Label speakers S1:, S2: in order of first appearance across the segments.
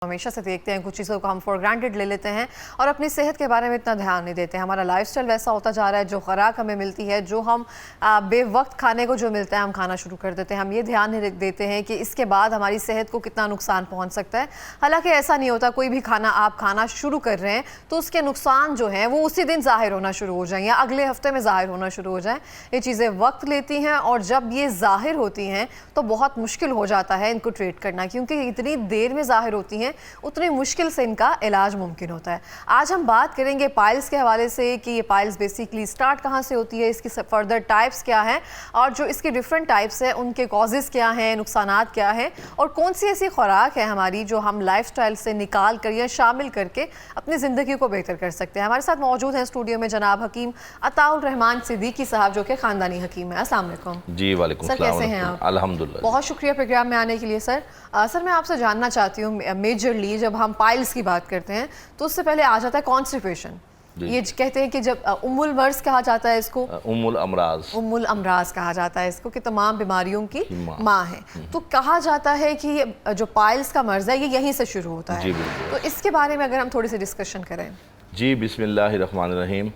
S1: हमेशा से देखते हैं कुछ चीज़ों को हम फॉर ग्रांटेड ले लेते हैं और अपनी सेहत के बारे में इतना ध्यान नहीं देते हैं। हमारा लाइफस्टाइल वैसा होता जा रहा है, जो खुराक हमें मिलती है, जो हम बेवक्त खाने को जो मिलता है हम खाना शुरू कर देते हैं। हम ये ध्यान नहीं देते हैं कि इसके बाद हमारी सेहत को कितना नुकसान पहुँच सकता है। हालाँकि ऐसा नहीं होता, कोई भी खाना आप खाना शुरू कर रहे हैं तो उसके नुकसान जो हैं वो उसी दिन ज़ाहिर होना शुरू हो जाएँ या अगले हफ्ते में ज़ाहिर होना शुरू हो जाए। ये चीज़ें वक्त लेती हैं और जब ये ज़ाहिर होती हैं तो बहुत मुश्किल हो जाता है इनको ट्रीट करना, क्योंकि इतनी देर में ज़ाहिर होती हैं उतनी मुश्किल से इनका इलाज मुमकिन होता है। आज हम बात करेंगे पाइल्स के हवाले से कि ये पाइल्स बेसिकली स्टार्ट कहाँ से होती है, इसकी फर्दर टाइप्स क्या हैं और जो इसकी डिफरेंट टाइप्स हैं उनके कॉजेज़ क्या हैं, नुकसानात क्या हैं और कौन सी ऐसी खुराक है हमारी जो हम लाइफस्टाइल से निकाल कर या शामिल करके अपनी ज़िंदगी को बेहतर कर सकते हैं। हमारे साथ मौजूद हैं स्टूडियो में जनाब हकीम अताउर रहमान सिद्दीकी साहब, जो कि ख़ानदानी हकीम है। अस्सलाम वालेकुम।
S2: जी वालेकुम
S1: सर,
S2: सलाम।
S1: कैसे हैं आप?
S2: अल्हम्दुलिल्लाह।
S1: बहुत शुक्रिया प्रोग्राम में आने के लिए सर। सर, मैं आपसे जानना चाहती हूँ, मेजरली जब हम पाइल्स की बात करते हैं तो उससे पहले आ जाता है कॉन्स्टिपेशन। ये कहते हैं कि जब उम्मुल मर्ज कहा जाता है इसको,
S2: उम्मुल अमराज
S1: कहा जाता है इसको, कि तमाम बीमारियों की माँ है। तो कहा जाता है कि ये जो पाइल्स का मर्ज है ये यहीं से शुरू होता है। तो इसके बारे में अगर हम थोड़ी सी डिस्कशन करें। जी
S2: बिस्मिल्लाहिर्रहमानिर्रहीम।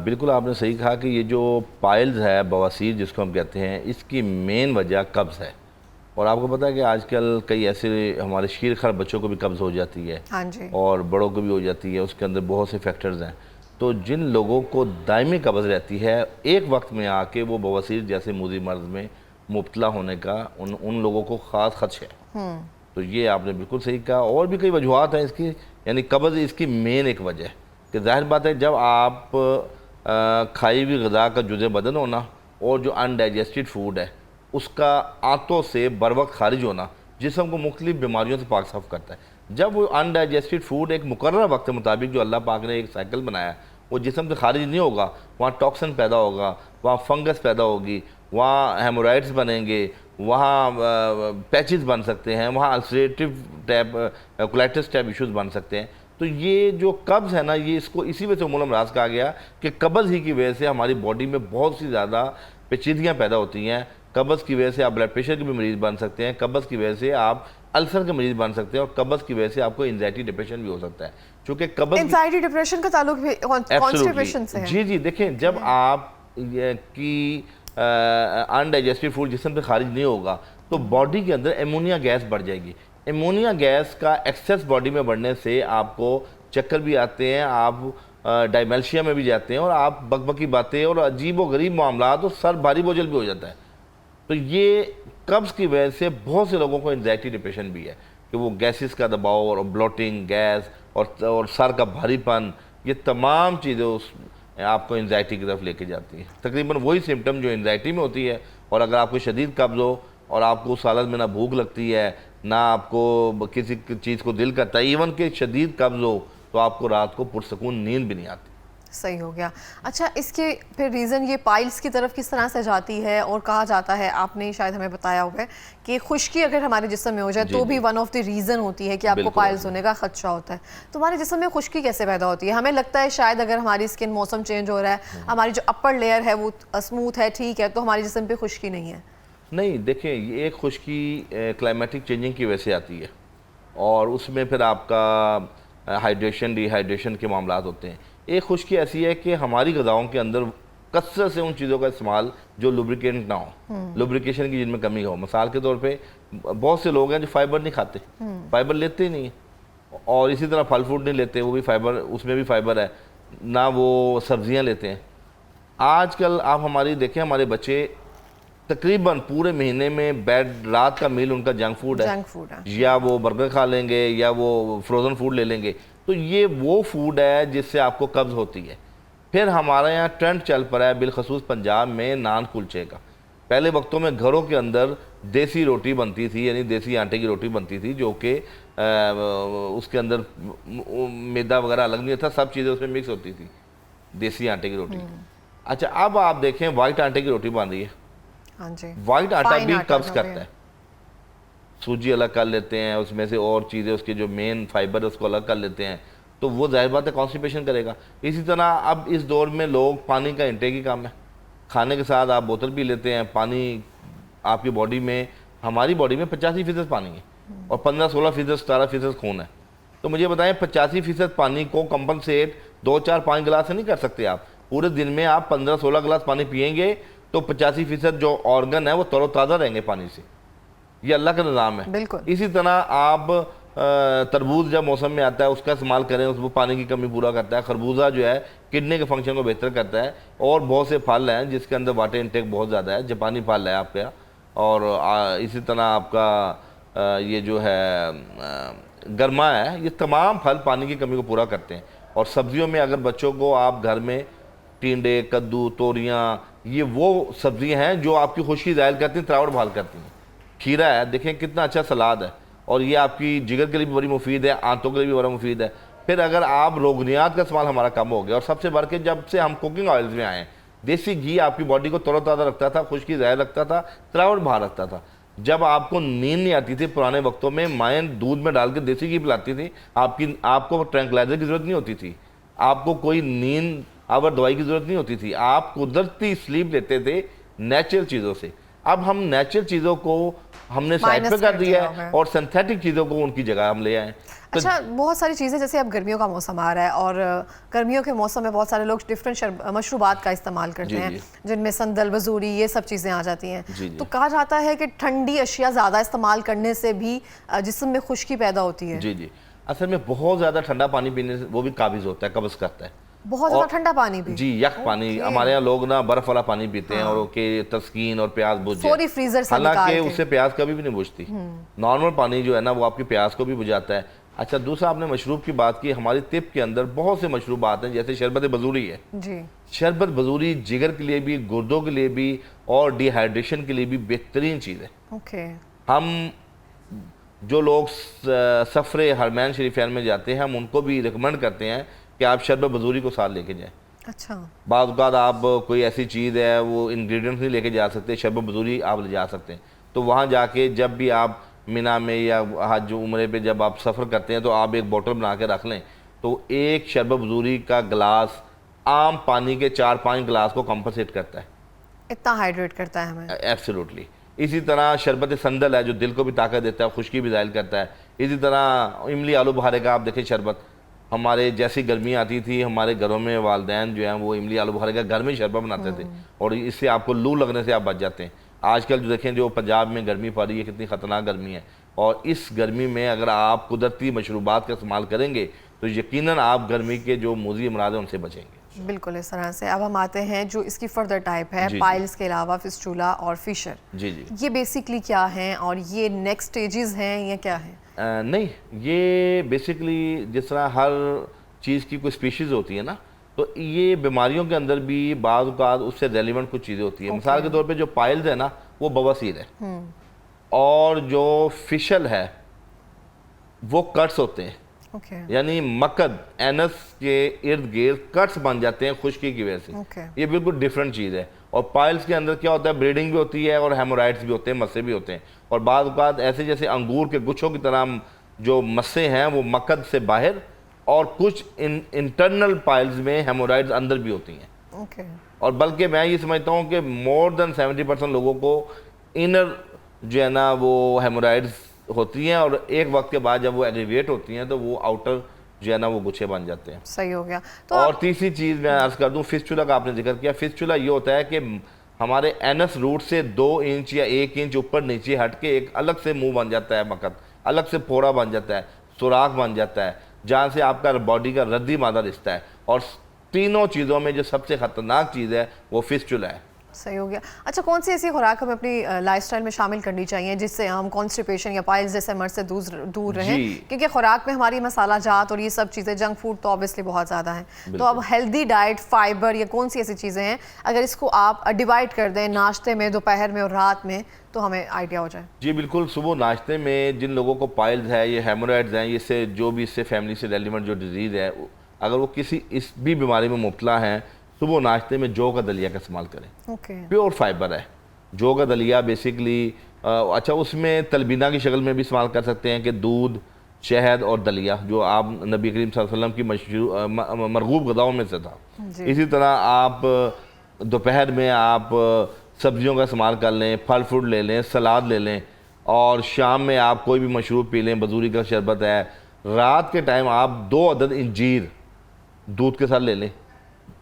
S2: बिल्कुल आपने सही कहा कि ये जो पाइल्स है, बवासीर जिसको हम कहते हैं, इसकी मेन वजह कब्ज़ है। और आपको पता है कि आजकल कई ऐसे हमारे शीरखर बच्चों को भी कब्ज़ हो जाती है।
S1: हाँ जी।
S2: और बड़ों को भी हो जाती है। उसके अंदर बहुत से फैक्टर्स हैं। तो जिन लोगों को दायमी कब्ज़ रहती है, एक वक्त में आके वो बवासीर जैसे मूदी मर्ज़ में मुब्तला होने का उन लोगों को ख़ास खदशा है। तो ये आपने बिल्कुल सही कहा। और भी कई वजूहत हैं इसकी, यानी कब्ज़ इसकी मेन एक वजह है कि जाहिर बात है जब आप खाई हुई ग़िज़ा का जुज़े बदन होना और जो अनडाइजेस्टेड फूड है उसका आंतों से बर वक्त खारिज होना जिस्म को मुख्तलिफ बीमारियों से पाक साफ करता है। जब वो अनडाइजेस्टेड फूड एक मुकर्रर वक्त के मुताबिक जो अल्लाह पाक ने एक साइकिल बनाया वो जिस्म से खारिज नहीं होगा, वहाँ टॉक्सिन पैदा होगा, वहाँ फंगस पैदा होगी, वहाँ हेमोराइड्स बनेंगे, वहाँ पैचेस बन सकते हैं, वहाँ ulcerative type colitis type issues बन सकते हैं। तो ये जो कब्ज़ है ना, ये इसको इसी वजह से उम्मुल अमराज कहा गया कि कब्ज़ ही की वजह से हमारी बॉडी में बहुत सी ज़्यादा पेचीदगियाँ पैदा होती हैं। कब्ज़ की वजह से आप ब्लड प्रेशर के भी मरीज़ बन सकते हैं, कब्ज़ की वजह से आप अल्सर के मरीज़ बन सकते हैं और कब्ज़ की वजह से आपको एंजाइटी डिप्रेशन भी हो सकता है। क्योंकि कब्ज़
S1: एंजाइटी डिप्रेशन का ताल्लुक भी कॉन्स्टिपेशन से है।
S2: जी देखें, जब आप की अनडाइजेस्टेड फूड जिस्म से खारिज नहीं होगा तो बॉडी के अंदर एमोनिया गैस बढ़ जाएगी। एमोनिया गैस का एक्सेस बॉडी में बढ़ने से आपको चक्कर भी आते हैं, आप डायमेल्शिया में भी जाते हैं और आप बकबकी बातें और अजीब व गरीब मामलात और सर भारी बोझल भी हो जाता है। तो ये कब्ज़ की वजह से बहुत से लोगों को एंजाइटी डिप्रेशन भी है कि वो गैसेस का दबाव और ब्लोटिंग गैस और सर का भारीपन, ये तमाम चीज़ें उस आपको एंजाइटी की तरफ लेके जाती हैं। तकरीबन वही सिम्टम जो एंजाइटी में होती है। और अगर आपको शदीद कब्ज़ हो और आपको उस हालत में ना भूख लगती है, ना आपको किसी चीज़ को दिल करता है, इवन कि शदीद कब्ज़ हो तो आपको रात को पुरसकून नींद भी नहीं आती।
S1: सही हो गया। अच्छा, इसके फिर रीज़न ये पाइल्स की तरफ किस तरह से जाती है? और कहा जाता है, आपने शायद हमें बताया होगा, कि खुश्की अगर हमारे जिस्म में हो जाए तो भी वन ऑफ द रीज़न होती है कि आपको पाइल्स होने का खदशा होता है। तो हमारे जिस्म में खुश्की कैसे पैदा होती है? हमें लगता है शायद अगर हमारी स्किन, मौसम चेंज हो रहा है, हमारी जो अपर लेयर है वो स्मूथ है, ठीक है, तो हमारे जिस्म पर खुश्की नहीं है।
S2: नहीं, देखें, ये एक खुश्की क्लाइमेटिक चेंजिंग की वजह से आती है और उसमें फिर आपका हाइड्रेशन, डिहाइड्रेशन के मामला होते हैं। एक खुश्की ऐसी है कि हमारी ग़िज़ाओं के अंदर कसरत से उन चीज़ों का इस्तेमाल जो लुब्रिकेंट ना हो, लुब्रिकेशन की जिनमें कमी हो। मिसाल के तौर पे बहुत से लोग हैं जो फाइबर नहीं खाते, फाइबर लेते ही नहीं, और इसी तरह फल फ्रूट नहीं लेते, वो भी फाइबर, उसमें भी फाइबर है ना, वो सब्ज़ियाँ लेते हैं। आजकल आप हमारी देखें, हमारे बच्चे तकरीबन पूरे महीने में रात का मील उनका जंक फूड है, या वो बर्गर खा लेंगे या वो फ्रोज़न फूड ले लेंगे। तो ये वो फूड है जिससे आपको कब्ज़ होती है। फिर हमारे यहाँ ट्रेंड चल पड़ा है बिलखसूस पंजाब में नान कुलचे का। पहले वक्तों में घरों के अंदर देसी रोटी बनती थी, यानी देसी आटे की रोटी बनती थी, जो कि उसके अंदर मैदा वगैरह अलग नहीं था, सब चीज़ें उसमें मिक्स होती थी, देसी आटे की रोटी। अच्छा, अब आप देखें वाइट आटे की रोटी बन रही है।
S1: हाँ जी।
S2: वाइट आटा भी कब्ज़ करता है। सूजी अलग कर लेते हैं, उसमें से और चीज़ें, उसके जो मेन फाइबर है उसको अलग कर लेते हैं, तो वो जाहिर बात है कॉन्स्टिपेशन करेगा। इसी तरह अब इस दौर में लोग पानी का इंटेक ही कम है। खाने के साथ आप बोतल पी लेते हैं। पानी आपकी बॉडी में, हमारी बॉडी में 85% पानी है। और 15-16%, 17% खून है। तो मुझे बताएं 85% पानी को कंपनसेट 2, 4, 5 गिलास से नहीं कर सकते आप। पूरे दिन में आप 15-16 गिलास पानी पिएंगे तो 85% जो ऑर्गन है वो तरोताज़ा रहेंगे पानी से। ये अल्लाह का निज़ाम है।
S1: बिल्कुल।
S2: इसी तरह आप तरबूज जब मौसम में आता है उसका इस्तेमाल करें, उसमें पानी की कमी पूरा करता है। खरबूजा जो है किडनी के फंक्शन को बेहतर करता है। और बहुत से फल हैं जिसके अंदर वाटर इंटेक बहुत ज़्यादा है, जापानी फल है आपका। और इसी तरह आपका ये जो है गरमा है, ये तमाम फल पानी की कमी को पूरा करते हैं। और सब्जियों में अगर बच्चों को आप घर में टिंडे, कद्दू, तोरियाँ, ये वो सब्जियाँ हैं जो आपकी खुश्की ज़ाहिर करती हैं, तरावट बहाल करती हैं। खीरा है, देखें कितना अच्छा सलाद है, और ये आपकी जिगर के लिए भी बड़ी मुफीद है, आंतों के लिए भी बड़ा मुफीद है। फिर अगर आप रोगनियात का इस्तेमाल हमारा कम हो गया, और सबसे बढ़ के जब से हम कुकिंग ऑयल्स में आए हैं, देसी घी आपकी बॉडी को तरोताज़ा रखता था, खुश्की ज़ाहिर रखता था, तरावट बाहर रखता था। जब आपको नींद नहीं आती थी, पुराने वक्तों में माएँ दूध में डाल के देसी घी पिलाती थी, आपको ट्रैंक्लाइजर की ज़रूरत नहीं होती थी, आपको कोई नींद आवर दवाई की ज़रूरत नहीं होती थी, आप कुदरती स्लीप लेते थे नेचुरल चीज़ों से। अब हम नेचुरल चीज़ों को हमने साइड पे कर दिया है और सिंथेटिक चीज़ों को उनकी जगह हम ले आए। तो
S1: अच्छा, बहुत सारी चीज़ें, जैसे अब गर्मियों का मौसम आ रहा है और गर्मियों के मौसम में बहुत सारे लोग डिफरेंट मशरूबात का इस्तेमाल करते हैं, जिनमें संदल, वजूरी, ये सब चीज़ें आ जाती हैं। तो कहा जाता है कि ठंडी अशिया ज़्यादा इस्तेमाल करने से भी जिस्म में खुश्की पैदा होती है।
S2: जी जी, असल में बहुत ज़्यादा ठंडा पानी पीने से वो भी काबिज़ होता है, कब्ज़ करता है।
S1: बहुत ज़्यादा ठंडा पानी भी? जी,
S2: यख पानी। हमारे यहाँ लोग ना बर्फ़ वाला पानी पीते हैं और के तस्कीन और प्याज बुझ जाए,
S1: फ्रीजर से,
S2: हालांकि उससे प्याज कभी भी नहीं बुझती। नॉर्मल पानी जो है ना वो आपकी प्याज को भी बुझाता है। अच्छा, दूसरा आपने मशरूब की बात की, हमारी तिब के अंदर बहुत से मशरूबात हैं, जैसे शरबत बजूरी है जी। शरबत बजूरी जिगर के लिए भी, गुर्दों के लिए भी और डिहाइड्रेशन के लिए भी बेहतरीन चीज़ है।
S1: ओके। हम
S2: जो लोग सफ़र हरमैन शरीफैन में जाते हैं, हम उनको भी रिकमेंड करते हैं कि आप शरबत बजूरी को साथ लेके जाएं।
S1: अच्छा।
S2: बाद औक़ात आप कोई ऐसी चीज़ है वो इंग्रेडिएंट्स नहीं लेके जा सकते, शरबत बजूरी आप ले जा सकते हैं। तो वहाँ जाके जब भी आप मिना में या हज उम्रे पे जब आप सफ़र करते हैं तो आप एक बोतल बना के रख लें, तो एक शरबत बजूरी का गिलास आम पानी के 4-5 गिलास को कंपनसेट करता है,
S1: इतना हाइड्रेट करता है हमें।
S2: एब्सोल्युटली। इसी तरह शरबत संदल है जो दिल को भी ताकत देता है, खुश्की भी ज़ाहिर करता है। इसी तरह इमली आलू बुखारे का आप देखें शरबत, हमारे जैसी गर्मी आती थी हमारे घरों में वालदैन जो हैं वो इमली आलू बुखारे का घर में शरबत बनाते थे, और इससे आपको लू लगने से आप बच जाते हैं। आजकल जो देखें जो पंजाब में गर्मी पड़ रही है, कितनी ख़तरनाक गर्मी है, और इस गर्मी में अगर आप कुदरती मशरूबात का इस्तेमाल करेंगे तो यकीनन आप गर्मी के जो मूज़ी अमराज हैं उनसे बचेंगे।
S1: बिल्कुल इस तरह से। अब हम आते हैं जो इसकी फर्दर टाइप है, पाइल्स के अलावा फिस्टुला और फिशर।
S2: जी जी,
S1: ये बेसिकली क्या हैं और ये नेक्स्ट स्टेजेस हैं या क्या है?
S2: नहीं, ये बेसिकली जिस तरह हर चीज़ की कोई स्पीशीज़ होती है ना, तो ये बीमारियों के अंदर भी बाज़ औक़ात उससे रेलिवेंट कुछ चीज़ें होती है। मिसाल के तौर पे जो पाइल्स है ना वो बवासीर है, और जो फिशल है वो कट्स होते हैं। यानी मकद एनस के इर्द गिर्द कट्स बन जाते हैं खुश्की की वजह से। ये बिल्कुल डिफरेंट चीज़ है। और पाइल्स के अंदर क्या होता है, ब्लीडिंग भी होती है और हेमोराइड्स भी होते हैं, मस्से भी होते हैं। और बाद औक़ात ऐसे जैसे अंगूर के गुच्छों की तरह जो मस्से हैं वो मकद से बाहर, और कुछ इंटरनल पाइल्स में हेमोराइड्स अंदर भी होती हैं। और बल्कि मैं ये समझता हूँ कि मोर देन 70% लोगों को इनर जो है ना वो हेमोराइड्स होती हैं, और एक वक्त के बाद जब वो एग्रीवेट होती हैं तो वो आउटर जो है ना वो गुच्छे बन जाते हैं।
S1: सही हो गया। तो
S2: और तीसरी चीज़ मैं अर्ज़ कर दूं, फिस्टुला का आपने जिक्र किया। फिस्टुला ये होता है कि हमारे एनस रूट से 2 इंच या 1 इंच ऊपर नीचे हट के एक अलग से मुंह बन जाता है मकद, अलग से फोड़ा बन जाता है, सुराख बन जाता है, जहाँ से आपका बॉडी का रद्दी मादा रिश्ता है। और तीनों चीज़ों में जो सबसे ख़तरनाक चीज़ है वो फिस्टुला है।
S1: सही हो गया। अच्छा, कौन सी ऐसी खुराक हमें अपनी लाइफस्टाइल में शामिल करनी चाहिए जिससे हम कॉन्स्टिपेशन या पाइल्स जैसे मर्ज से दूर रहें? क्योंकि खुराक में हमारी मसाला जात और ये सब चीज़ें, जंक फूड तो ऑब्वियसली बहुत ज़्यादा है, तो अब हेल्दी डाइट, फाइबर, या कौन सी ऐसी चीज़ें हैं अगर इसको आप डिवाइड कर दें नाश्ते में, दोपहर में और रात में, तो हमें आइडिया हो जाए?
S2: जी बिल्कुल। सुबह नाश्ते में जिन लोगों को पाइल्स है, ये हेमोराइड्स हैं, इससे जो भी इससे फैमिली से रेलिवेंट जो डिजीज़ है, अगर वो किसी इस भी बीमारी में मुब्तला हैं, सुबह नाश्ते में जौ का दलिया का इस्तेमाल करें। प्योर फाइबर है जौ का दलिया बेसिकली। अच्छा, उसमें तलबीना की शक्ल में भी इस्तेमाल कर सकते हैं कि दूध, शहद और दलिया, जो आप नबी करीम सल्लल्लाहु अलैहि वसल्लम की मरगूब गज़ाओं में से था। इसी तरह आप दोपहर में आप सब्जियों का इस्तेमाल कर लें, फल फ्रूट ले लें, सलाद ले लें। और शाम में आप कोई भी मशरूब पी लें, बजूरी का शरबत है, रात के टाइम आप 2 अदद इंजीर दूध के साथ ले लें।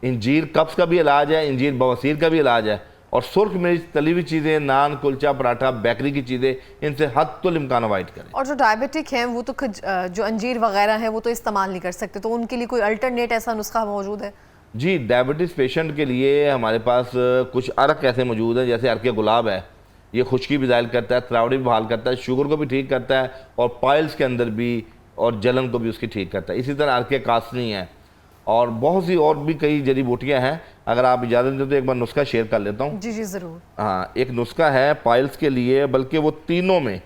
S2: इंजीर कब्ज़ का भी इलाज है, इंजीर बवासीर का भी इलाज है। और सुर्ख मिर्च, तली हुई चीज़ें, नान, कुलचा, पराठा, बेकरी की चीज़ें, इनसे हत्तुल इम्कान अवॉइड करें।
S1: और जो डायबिटिक हैं वो तो जो अंजीर वगैरह है वो तो इस्तेमाल नहीं कर सकते, तो उनके लिए कोई अल्टरनेट ऐसा नुस्खा मौजूद है?
S2: जी, डायबिटीज़ पेशेंट के लिए हमारे पास कुछ अर्क ऐसे मौजूद हैं, जैसे अर्क गुलाब है, ये खुश्की भी ज़ाइल करता है, तरावड़ी भी बहाल करता है, शुगर को भी ठीक करता है, और पाइल्स के अंदर भी और जलन को भी उसकी ठीक करता है। इसी तरह अर्क कासनी है, और बहुत सी और भी कई जड़ी बूटियाँ हैं। अगर आप इजाज़त दें तो एक बार नुस्खा शेयर कर लेता हूँ।
S1: जी जी ज़रूर।
S2: हाँ, एक नुस्खा है पाइल्स के लिए, बल्कि वो तीनों में,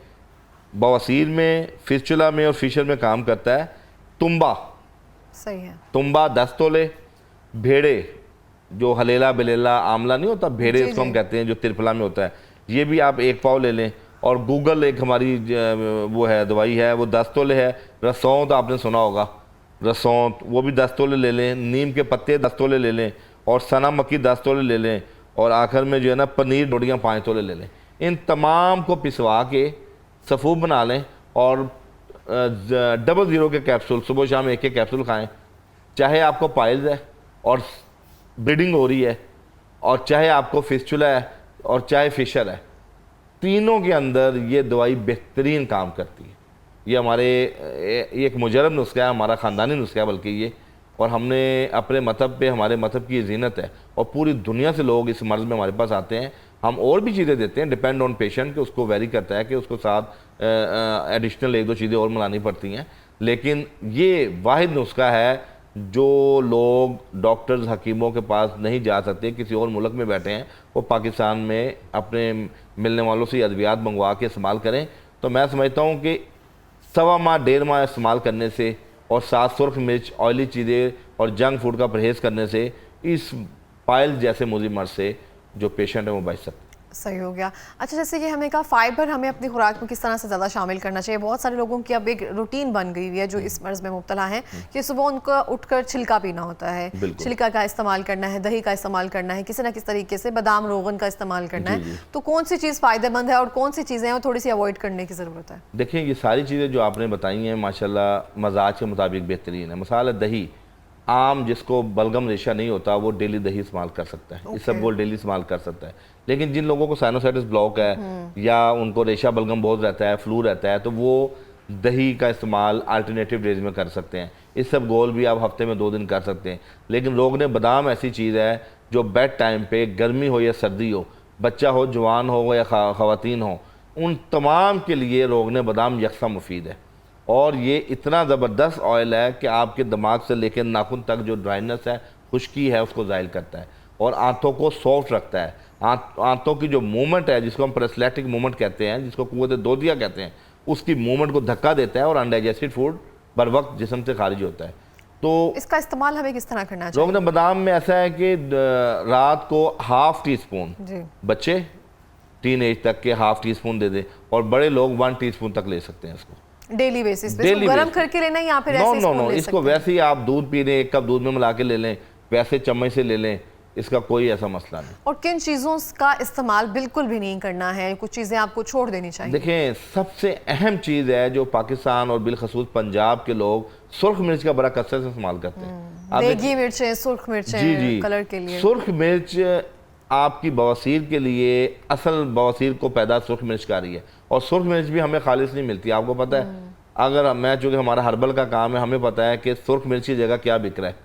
S2: बवासीर में, फिस्चुला में और फिशर में काम करता है। तुम्बा,
S1: सही है।
S2: तुम्बा 10 तोले, भेड़े जो हलेला बलेला आमला नहीं होता, भेड़े इसको हम कहते हैं, जो तिरफला में होता है, ये भी आप 1 पाव ले लें। और गूगल एक हमारी वो है दवाई है, वो 10 तोले है। रसौंत आपने सुना होगा, रसौंत वो भी 10 तोले ले लें। नीम के पत्ते 10 तोले ले लें, और सना मक्की 10 तोले ले लें, और आखिर में जो है ना पनीर रोटियाँ 5 तोले ले लें। इन तमाम को पिसवा के सफ़ूफ बना लें, और 00 के कैप्सूल सुबह शाम 1 कैप्सूल खाएँ। चाहे आपको पाइल्स है और ब्लीडिंग हो रही है, और चाहे आपको फिस्चुला है, और चाहे फिशर है, तीनों के अंदर ये दवाई बेहतरीन काम करती है। ये हमारे ये एक मुजरब नुस्खा है, हमारा ख़ानदानी नुस्खा है बल्कि ये, और हमने अपने मजहब पे, हमारे मजहब की जीनत है, और पूरी दुनिया से लोग इस मर्ज़ में हमारे पास आते हैं। हम और भी चीज़ें देते हैं, डिपेंड ऑन पेशेंट के, उसको वेरी करता है कि उसको साथ एडिशनल 1-2 चीज़ें और मिलानी पड़ती हैं। लेकिन ये वाहिद नुस्खा है जो लोग डॉक्टर्स, हकीमों के पास नहीं जा सकते, किसी और मुल्क में बैठे हैं, वो पाकिस्तान में अपने मिलने वालों से अद्वियात मंगवा के इस्तेमाल करें। तो मैं समझता हूँ कि 1.25 माह 1.5 माह इस्तेमाल करने से, और साथ सुर्ख मिर्च, ऑयली चीज़ें और जंक फूड का परहेज़ करने से, इस पाइल्स जैसे मुज़र मर्ज़ से जो पेशेंट है वो बच सकते हैं।
S1: सही हो गया। अच्छा, जैसे कि हमें कहा फाइबर हमें अपनी खुराक में किस तरह से ज़्यादा शामिल करना चाहिए। बहुत सारे लोगों की अब एक रूटीन बन गई हुई है जो इस मर्ज़ में मुब्तला हैं कि सुबह उनको उठकर छिलका पीना होता है, छिलका का इस्तेमाल करना है, दही का इस्तेमाल करना है, किसी न किसी तरीके से बादाम रोगन का इस्तेमाल करना है। तो कौन सी चीज़ फ़ायदेमंद है और कौन सी चीज़ें हैं थोड़ी सी अवॉइड करने की ज़रूरत है?
S2: देखिए, ये सारी चीज़ें जो आपने बताई हैं माशाल्लाह मजाज के मुताबिक बेहतरीन है। मिसाल है दही, आम जिसको बलगम रेशा नहीं होता वो डेली दही इस्तेमाल कर सकता है, इस सब वो डेली इस्तेमाल कर सकता है। लेकिन जिन लोगों को साइनोसाइटिस ब्लॉक है या उनको रेशा बलगम बहुत रहता है, फ्लू रहता है, तो वो दही का इस्तेमाल अल्टरनेटिव डेज में कर सकते हैं। इस सब गोल भी आप हफ्ते में 2 दिन कर सकते हैं। लेकिन रोगन बादाम ऐसी चीज़ है जो बेड टाइम पे, गर्मी हो या सर्दी हो, बच्चा हो, जवान हो या ख़वातीन हो, उन तमाम के लिए रोगन बादाम यकसा मुफीद है। और ये इतना ज़बरदस्त ऑयल है कि आपके दिमाग से लेकर नाखून तक जो ड्राइनेस है, खुश्की है, उसको ज़ाइल करता है, और आंतों को सॉफ्ट रखता है। आंतों की जो मूवमेंट है, जिसको हम प्रेस्लेटिक मूवमेंट कहते हैं, जिसको कुव्वत दोदिया कहते हैं, उसकी मूवमेंट को धक्का देता है, और अनडाइजेस्टेड फूड बर वक्त जिस्म से खारिज होता है। तो
S1: इसका इस्तेमाल हमें किस तरह करना चाहिए?
S2: रोगन बादाम में ऐसा है कि रात को ½ टीस्पून, बच्चे टीन एज तक के ½ टीस्पून दे दें, और बड़े लोग 1 टीस्पून तक ले सकते हैं इसको
S1: डेली बेसिस पे। इसको गरम करके लेना या फिर ऐसे
S2: नो, इसको वैसे ही आप दूध पी लें, 1 कप दूध में मिला के ले लें, वैसे चम्मच से ले लें, इसका कोई ऐसा मसला नहीं।
S1: और किन चीज़ों का इस्तेमाल बिल्कुल भी नहीं करना है, कुछ चीज़ें आपको छोड़ देनी चाहिए?
S2: देखें, सबसे अहम चीज़ है जो पाकिस्तान और बिलखसूस पंजाब के लोग सुर्ख मिर्च का बड़ा कसरत से इस्तेमाल करते हैं।
S1: देगी मिर्चें, सुर्ख मिर्चें, कलर के लिए।
S2: सुर्ख मिर्च आपकी बवासीर के लिए, असल बवासीर को पैदा सुर्ख मिर्च का रही है, और सुर्ख मिर्च भी हमें खालिश नहीं मिलती, आपको पता है। अगर मैं, चूँकि हमारा हर्बल का काम है, हमें पता है कि सुर्ख मिर्च की जगह क्या बिक रहा है।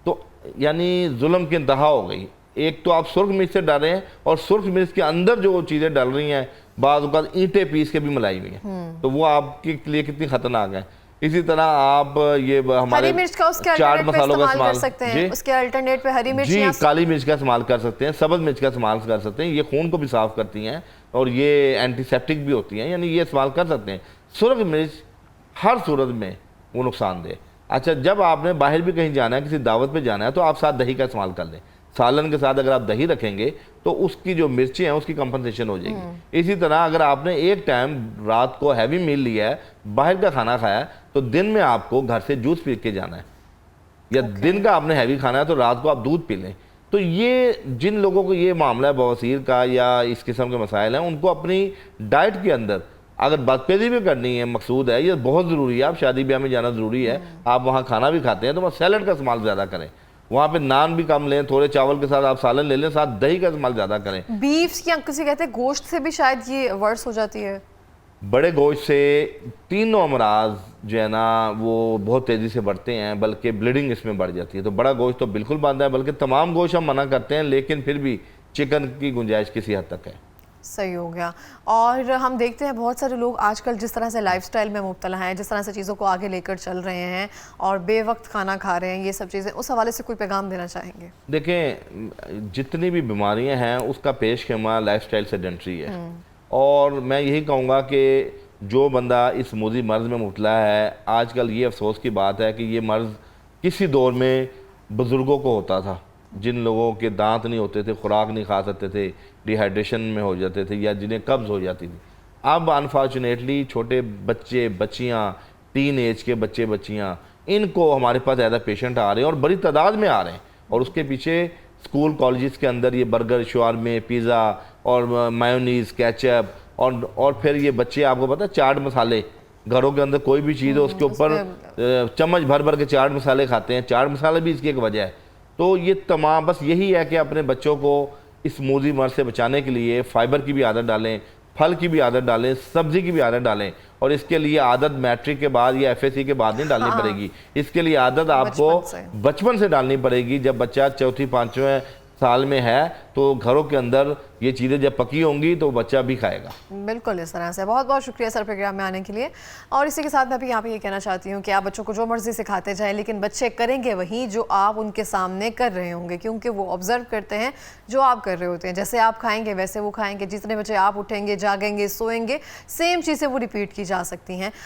S2: तो यानी जुल्म की इंतहा हो गई। एक तो आप सुर्ख मिर्च से डाल रहे हैं, और सुर्ख मिर्च के अंदर जो चीज़ें डाल रही हैं, बाज़ औक़ात ईंटें पीस के भी मिलाई हुई हैं, तो वो आपके लिए कितनी ख़तरनाक है। इसी तरह आप ये हमारे
S1: हरी मिर्च का उसके
S2: चाट मसालों का इस्तेमाल
S1: कर सकते हैं, उसके अल्टरनेट पे हरी मिर्च,
S2: जी, काली मिर्च का इस्तेमाल कर सकते हैं, सब्ज़ मिर्च का इस्तेमाल कर सकते हैं। ये खून को भी साफ़ करती हैं, और ये एंटीसेप्टिक भी होती हैं, यानी ये इस्तेमाल कर सकते हैं। सुर्ख मिर्च हर सूरत में वो नुकसानदेह। अच्छा, जब आपने बाहर भी कहीं जाना है, किसी दावत पे जाना है, तो आप साथ दही का इस्तेमाल कर लें। सालन के साथ अगर आप दही रखेंगे तो उसकी जो मिर्चें हैं उसकी कंपनसेशन हो जाएगी। इसी तरह अगर आपने एक टाइम रात को हैवी मील लिया है, बाहर का खाना खाया है, तो दिन में आपको घर से जूस पी के जाना है, या दिन का आपने हैवी खाना है तो रात को आप दूध पी लें। तो ये जिन लोगों को ये मामला है बवासीर का या इस किस्म के मसाइल हैं, उनको अपनी डाइट के अंदर अगर बदपेजी भी करनी है, मकसूद है, ये बहुत ज़रूरी है, आप शादी ब्याह में जाना ज़रूरी है, आप वहाँ खाना भी खाते हैं तो वहाँ सैलड का इस्तेमाल ज़्यादा करें, वहाँ पे नान भी कम लें, थोड़े चावल के साथ आप सालन ले लें, साथ दही का इस्तेमाल ज़्यादा करें।
S1: बीफ की अंकल से कहते हैं गोश्त से भी शायद ये वर्स हो जाती है।
S2: बड़े गोश्त से तीनों अमराज जो है ना वो बहुत तेज़ी से बढ़ते हैं, बल्कि ब्लीडिंग इसमें बढ़ जाती है। तो बड़ा गोश्त तो बिल्कुल बंद है, बल्कि तमाम गोश्त हम मना करते हैं, लेकिन फिर भी चिकन की गुंजाइश किसी हद तक है।
S1: सही हो गया। और हम देखते हैं बहुत सारे लोग आजकल जिस तरह से लाइफस्टाइल में मुब्तला हैं, जिस तरह से चीज़ों को आगे लेकर चल रहे हैं और बेवक्त खाना खा रहे हैं, ये सब चीज़ें, उस हवाले से कोई पैगाम देना चाहेंगे?
S2: देखें, जितनी भी बीमारियां हैं उसका पेश खेमा लाइफस्टाइल सेडेंटरी है, और मैं यही कहूँगा कि जो बंदा इस मूदी मर्ज़ में मुब्तला है, आजकल ये अफसोस की बात है कि ये मर्ज़ किसी दौर में बुज़ुर्गों को होता था, जिन लोगों के दांत नहीं होते थे, खुराक नहीं खा सकते थे, डिहाइड्रेशन में हो जाते थे या जिन्हें कब्ज़ हो जाती थी। अब अनफॉर्चुनेटली छोटे बच्चे बच्चियाँ, टीन एज के बच्चे बच्चियाँ, इनको हमारे पास ज़्यादा पेशेंट आ रहे हैं और बड़ी तादाद में आ रहे हैं, और उसके पीछे स्कूल कॉलेजेस के अंदर ये बर्गर, शवारमे, पिज़्ज़ा और मायोनीज़, केचप, और फिर ये बच्चे, आपको पता है, चाट मसाले, घरों के अंदर कोई भी चीज़ हो उसके ऊपर चम्मच भर भर के चाट मसाले खाते हैं। चाट मसाले भी इसकी एक वजह है। तो ये तमाम, बस यही है कि अपने बच्चों को इस मूदी मर्ज़ से बचाने के लिए फ़ाइबर की भी आदत डालें, फल की भी आदत डालें, सब्ज़ी की भी आदत डालें, और इसके लिए आदत मैट्रिक के बाद या FSC के बाद नहीं डालनी पड़ेगी। इसके लिए आदत आपको बचपन से डालनी पड़ेगी। जब बच्चा चौथी पाँचवें साल में है तो घरों के अंदर ये चीज़ें जब पकी होंगी तो बच्चा भी खाएगा।
S1: बिल्कुल इस तरह से। बहुत बहुत शुक्रिया सर प्रोग्राम में आने के लिए। और इसी के साथ मैं भी यहाँ पे ये कहना चाहती हूँ कि आप बच्चों को जो मर्ज़ी सिखाते जाएं, लेकिन बच्चे करेंगे वही जो आप उनके सामने कर रहे होंगे, क्योंकि वो ऑब्जर्व करते हैं जो आप कर रहे होते हैं। जैसे आप खाएंगे वैसे वो खाएंगे, जितने बजे आप उठेंगे, जागेंगे, सोएंगे, सेम चीज़ें वो रिपीट की जा सकती हैं।